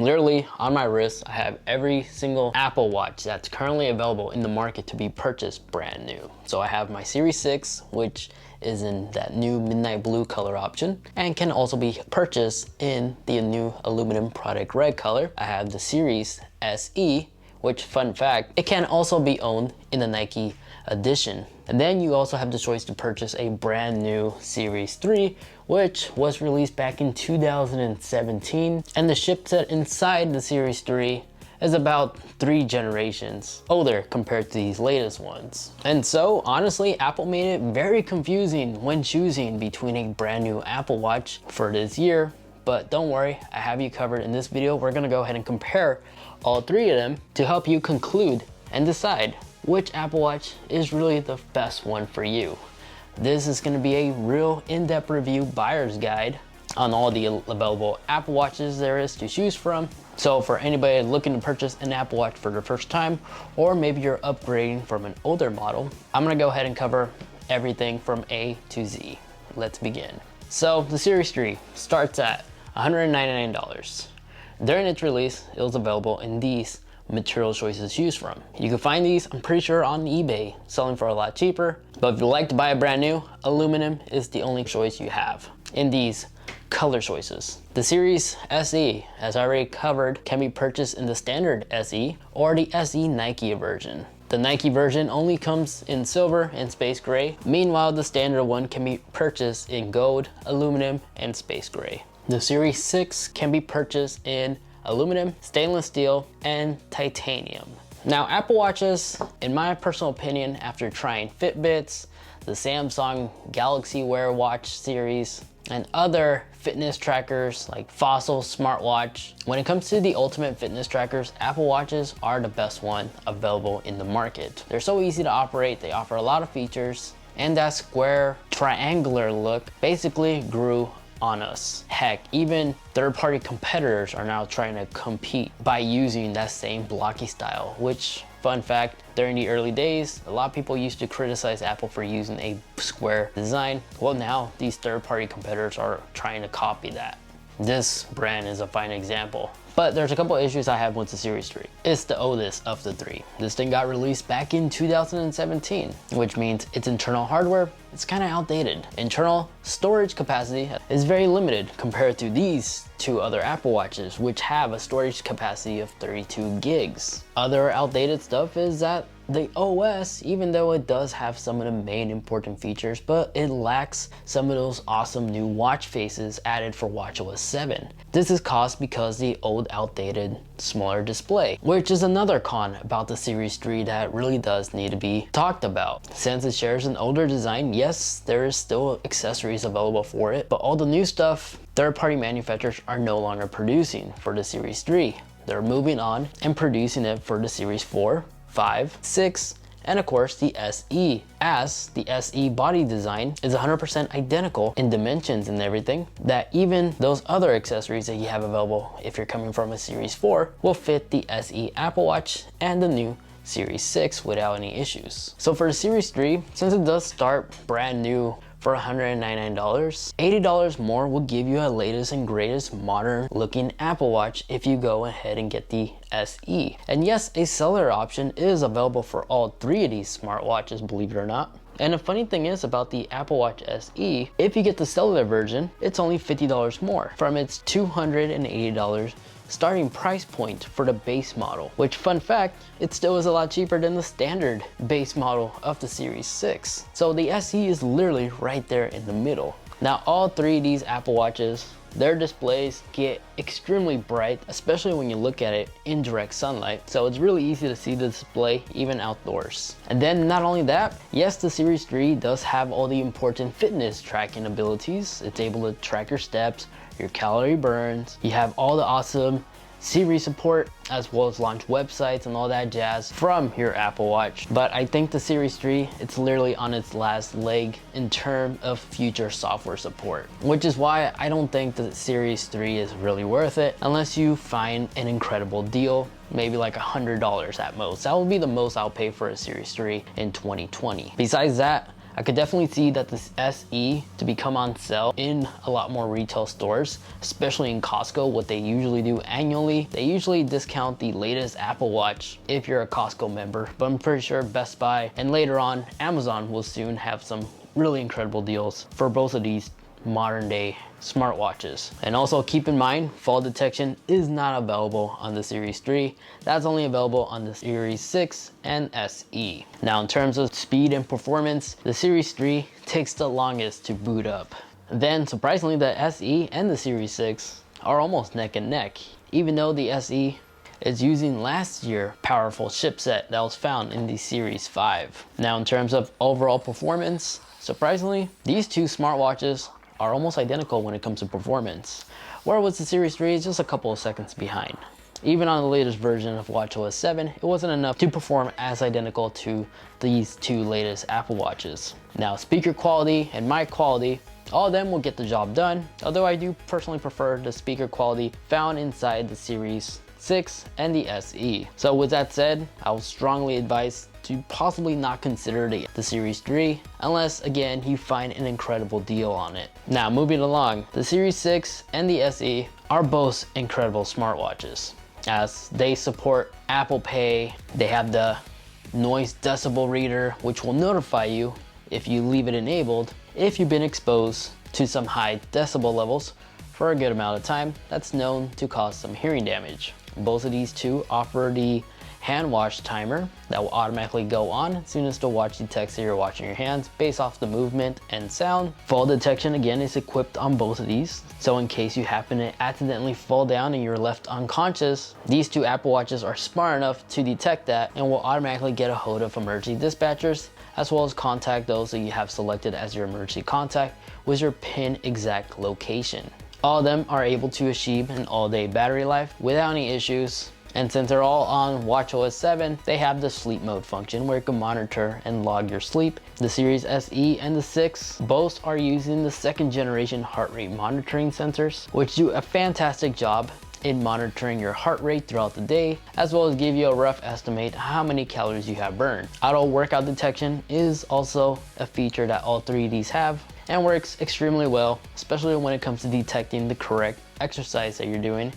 Literally on my wrist, I have every single Apple Watch that's currently available in the market to be purchased brand new. So I have my Series 6, which is in that new midnight blue color option and can also be purchased in the new aluminum product red color. I have the Series SE, which, fun fact, it can also be owned in the Nike edition. And then you also have the choice to purchase a brand new Series 3, which was released back in 2017. And the chipset inside the Series 3 is about 3 generations older compared to these latest ones. And so honestly, Apple made it very confusing when choosing between a brand new Apple Watch for this year. But don't worry, I have you covered in this video. We're gonna go ahead and compare all 3 of them to help you conclude and decide which Apple Watch is really the best one for you. This is gonna be a real in-depth review buyer's guide on all the available Apple Watches there is to choose from. So for anybody looking to purchase an Apple Watch for the first time, or maybe you're upgrading from an older model, I'm gonna go ahead and cover everything from A to Z. Let's begin. So the Series 3 starts at $199. During its release, it was available in these material choices to choose from. You can find these, I'm pretty sure, on eBay, selling for a lot cheaper. But if you like to buy a brand new, aluminum is the only choice you have in these color choices. The Series SE, as I already covered, can be purchased in the standard SE or the SE Nike version. The Nike version only comes in silver and space gray. Meanwhile, the standard one can be purchased in gold, aluminum, and space gray. The Series 6 can be purchased in aluminum, stainless steel, and titanium. Now, Apple Watches, in my personal opinion, after trying Fitbits, the Samsung Galaxy Wear Watch series, and other fitness trackers like Fossil smartwatch, when it comes to the ultimate fitness trackers, Apple Watches are the best one available in the market. They're so easy to operate, they offer a lot of features, and that square triangular look basically grew on us. Heck, even third-party competitors are now trying to compete by using that same blocky style, which, fun fact, during the early days, a lot of people used to criticize Apple for using a square design. Well, now these third-party competitors are trying to copy that. This brand is a fine example. But there's a couple issues I have with the Series 3. It's the oldest of the 3. This thing got released back in 2017, which means its internal hardware is kind of outdated. Internal storage capacity is very limited compared to these 2 other Apple Watches, which have a storage capacity of 32 gigs. Other outdated stuff is that the OS, even though it does have some of the main important features, but it lacks some of those awesome new watch faces added for watchOS 7. This is caused because the old outdated smaller display, which is another con about the Series 3 that really does need to be talked about. Since it shares an older design, yes, there is still accessories available for it, but all the new stuff third-party manufacturers are no longer producing for the Series 3. They're moving on and producing it for the Series 4, 5, 6, and of course the SE, as the SE body design is 100% identical in dimensions and everything, that even those other accessories that you have available if you're coming from a Series 4 will fit the SE Apple Watch and the new Series 6 without any issues. So for the Series 3, since it does start brand new for $199, $80 more will give you a latest and greatest modern looking Apple Watch if you go ahead and get the SE. And yes, a cellular option is available for all 3 of these smartwatches, believe it or not. And the funny thing is about the Apple Watch SE, if you get the cellular version, it's only $50 more from its $280 starting price point for the base model, which, fun fact, it still is a lot cheaper than the standard base model of the Series 6. So the SE is literally right there in the middle. Now, all 3 of these Apple Watches, their displays get extremely bright, especially when you look at it in direct sunlight. So it's really easy to see the display even outdoors. And then not only that, yes, the Series 3 does have all the important fitness tracking abilities. It's able to track your steps, your calorie burns. You have all the awesome Siri support, as well as launch websites and all that jazz from your Apple Watch. But I think the Series 3, it's literally on its last leg in terms of future software support, which is why I don't think the Series 3 is really worth it unless you find an incredible deal, maybe like $100 at most. That would be the most I'll pay for a Series 3 in 2020. Besides that, I could definitely see that this SE to become on sale in a lot more retail stores, especially in Costco. What they usually do annually, they usually discount the latest Apple Watch if you're a Costco member, but I'm pretty sure Best Buy and later on Amazon will soon have some really incredible deals for both of these modern day smartwatches. And also keep in mind, fall detection is not available on the Series 3. That's only available on the Series 6 and SE. Now in terms of speed and performance, the Series 3 takes the longest to boot up. Then surprisingly, the SE and the Series 6 are almost neck and neck, even though the SE is using last year's powerful chipset that was found in the Series 5. Now in terms of overall performance, surprisingly, these two smartwatches are almost identical when it comes to performance, whereas the Series 3 is just a couple of seconds behind. Even on the latest version of watchOS 7, it wasn't enough to perform as identical to these two latest Apple Watches. Now speaker quality and mic quality, all of them will get the job done, although I do personally prefer the speaker quality found inside the Series 6 and the SE. So with that said, I will strongly advise to possibly not consider the Series 3 unless again you find an incredible deal on it. Now moving along, the Series 6 and the SE are both incredible smartwatches as they support Apple Pay. They have the noise decibel reader which will notify you if you leave it enabled if you've been exposed to some high decibel levels for a good amount of time. That's known to cause some hearing damage. Both of these two offer the hand wash timer that will automatically go on as soon as the watch detects that you're washing your hands based off the movement and sound. Fall detection again is equipped on both of these, so in case you happen to accidentally fall down and you're left unconscious, these two Apple Watches are smart enough to detect that and will automatically get a hold of emergency dispatchers as well as contact those that you have selected as your emergency contact with your pin exact location. All of them are able to achieve an all-day battery life without any issues. And since they're all on watchOS 7, they have the sleep mode function where you can monitor and log your sleep. The Series SE and the 6 both are using the 2nd generation heart rate monitoring sensors, which do a fantastic job in monitoring your heart rate throughout the day, as well as give you a rough estimate how many calories you have burned. Auto workout detection is also a feature that all three of these have and works extremely well, especially when it comes to detecting the correct exercise that you're doing,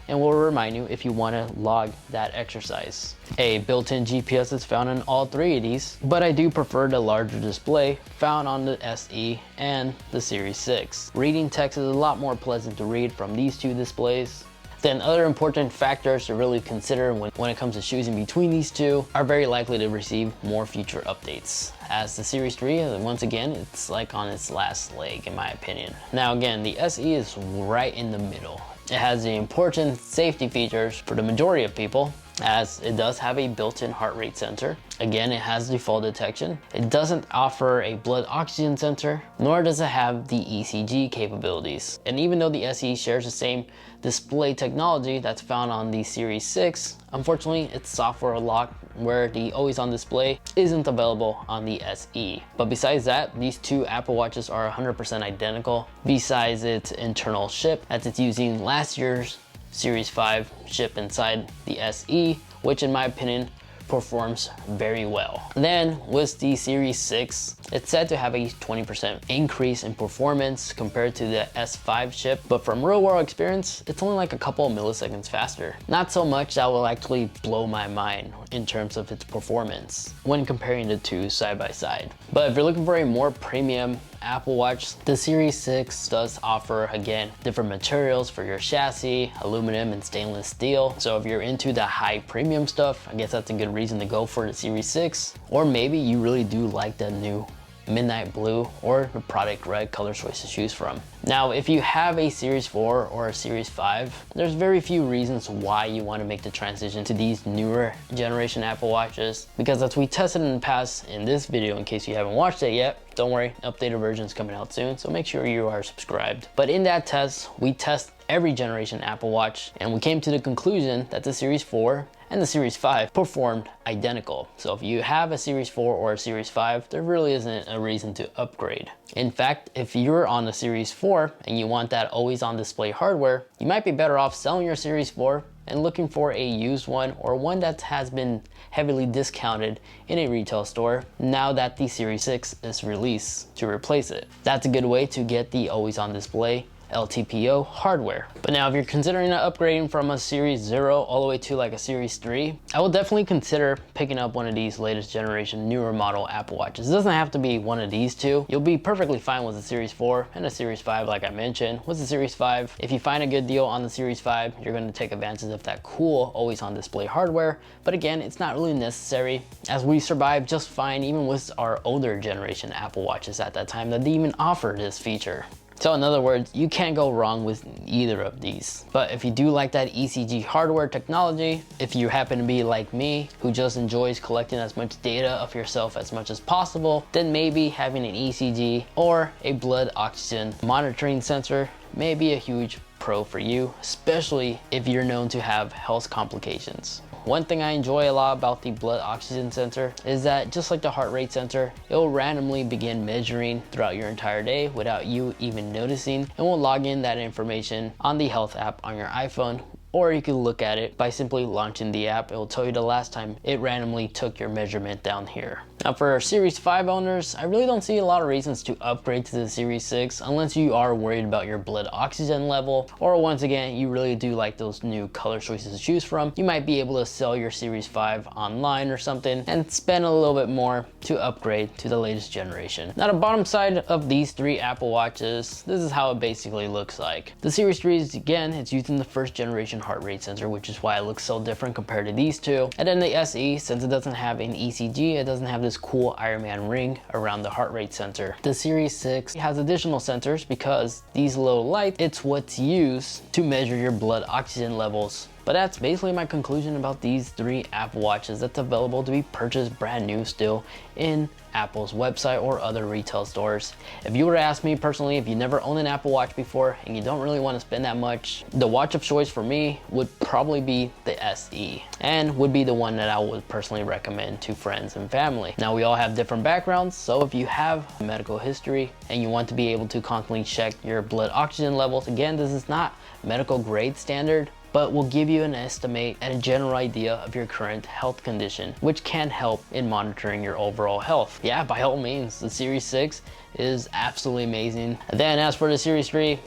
and will remind you if you want to log that exercise. A built-in GPS is found in all three of these, but I do prefer the larger display found on the SE and the Series 6. Reading text is a lot more pleasant to read from these two displays. Then other important factors to really consider when it comes to choosing between these two are very likely to receive more future updates. As the Series 3, once again, it's like on its last leg in my opinion. Now again, the SE is right in the middle. It has the important safety features for the majority of people, as it does have a built-in heart rate sensor. Again, it has the fall detection. It doesn't offer a blood oxygen sensor, nor does it have the ECG capabilities. And even though the SE shares the same display technology that's found on the Series 6, unfortunately it's software locked where the always on display isn't available on the SE. But besides that, these two Apple Watches are 100% identical besides its internal chip, as it's using last year's Series 5 chip inside the SE, which in my opinion performs very well. Then with the Series 6, it's said to have a 20% increase in performance compared to the S5 chip, but from real world experience, it's only like a couple of milliseconds faster. Not so much that will actually blow my mind in terms of its performance when comparing the two side by side. But if you're looking for a more premium Apple Watch, the Series 6 does offer, again, different materials for your chassis, aluminum and stainless steel. So if you're into the high premium stuff, I guess that's a good reason to go for the Series 6. Or maybe you really do like the new midnight blue or the product red color choice to choose from. Now, if you have a Series 4 or a Series 5, there's very few reasons why you want to make the transition to these newer generation Apple Watches, because as we tested in the past in this video, in case you haven't watched it yet, don't worry, updated version's coming out soon, so make sure you are subscribed. But in that test, we test every generation Apple Watch, and we came to the conclusion that the Series 4 and the Series 5 performed identical. So if you have a Series 4 or a Series 5, there really isn't a reason to upgrade. In fact, if you're on the Series 4 and you want that always on display hardware, you might be better off selling your Series 4 and looking for a used one or one that has been heavily discounted in a retail store now that the Series 6 is released to replace it. That's a good way to get the always on display LTPO hardware. But now if you're considering upgrading from a Series 0 all the way to like a Series 3, I will definitely consider picking up one of these latest generation newer model Apple Watches. It doesn't have to be one of these two. You'll be perfectly fine with a Series 4 and a Series 5 like I mentioned. With the Series 5, if you find a good deal on the Series 5, you're going to take advantage of that cool always on display hardware. But again, it's not really necessary as we survived just fine even with our older generation Apple Watches at that time that didn't even offer this feature. So in other words, you can't go wrong with either of these. But if you do like that ECG hardware technology, if you happen to be like me, who just enjoys collecting as much data of yourself as much as possible, then maybe having an ECG or a blood oxygen monitoring sensor may be a huge pro for you, especially if you're known to have health complications. One thing I enjoy a lot about the blood oxygen sensor is that just like the heart rate sensor, it will randomly begin measuring throughout your entire day without you even noticing, and will log in that information on the health app on your iPhone. Or you can look at it by simply launching the app. It will tell you the last time it randomly took your measurement down here. Now for Series 5 owners, I really don't see a lot of reasons to upgrade to the Series 6 unless you are worried about your blood oxygen level, or once again, you really do like those new color choices to choose from. You might be able to sell your Series 5 online or something and spend a little bit more to upgrade to the latest generation. Now the bottom side of these three Apple Watches, this is how it basically looks like. The Series 3 is, again, it's using the first generation heart rate sensor, which is why it looks so different compared to these two. And then the SE, since it doesn't have an ECG, it doesn't have this cool Iron Man ring around the heart rate sensor. The Series 6 has additional sensors because these low lights, it's what's used to measure your blood oxygen levels. But that's basically my conclusion about these three Apple Watches that's available to be purchased brand new still in Apple's website or other retail stores. If you were to ask me personally, if you never owned an Apple Watch before and you don't really want to spend that much, the watch of choice for me would probably be the SE, and would be the one that I would personally recommend to friends and family. Now we all have different backgrounds, so if you have a medical history and you want to be able to constantly check your blood oxygen levels, again, this is not medical grade standard, but will give you an estimate and a general idea of your current health condition, which can help in monitoring your overall health. Yeah, by all means, the Series 6 is absolutely amazing. And then as for the Series 3,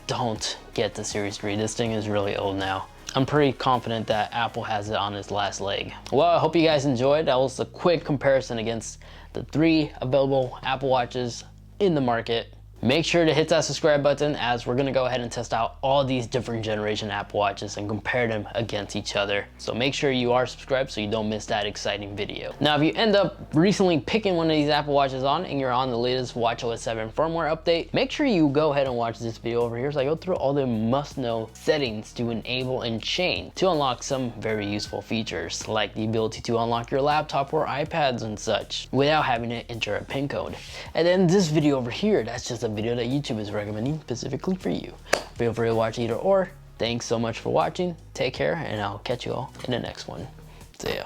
don't get the Series 3. This thing is really old now. I'm pretty confident that Apple has it on its last leg. Well, I hope you guys enjoyed. That was a quick comparison against the three available Apple Watches in the market. Make sure to hit that subscribe button as we're gonna go ahead and test out all these different generation Apple Watches and compare them against each other. So make sure you are subscribed so you don't miss that exciting video. Now, if you end up recently picking one of these Apple Watches on and you're on the latest watchOS 7 firmware update, make sure you go ahead and watch this video over here so I go through all the must-know settings to enable and change to unlock some very useful features, like the ability to unlock your laptop or iPads and such without having to enter a PIN code. And then this video over here, that's just a video that YouTube is recommending specifically for you. Feel free to watch either or. Thanks so much for watching. Take care, and I'll catch you all in the next one. See ya.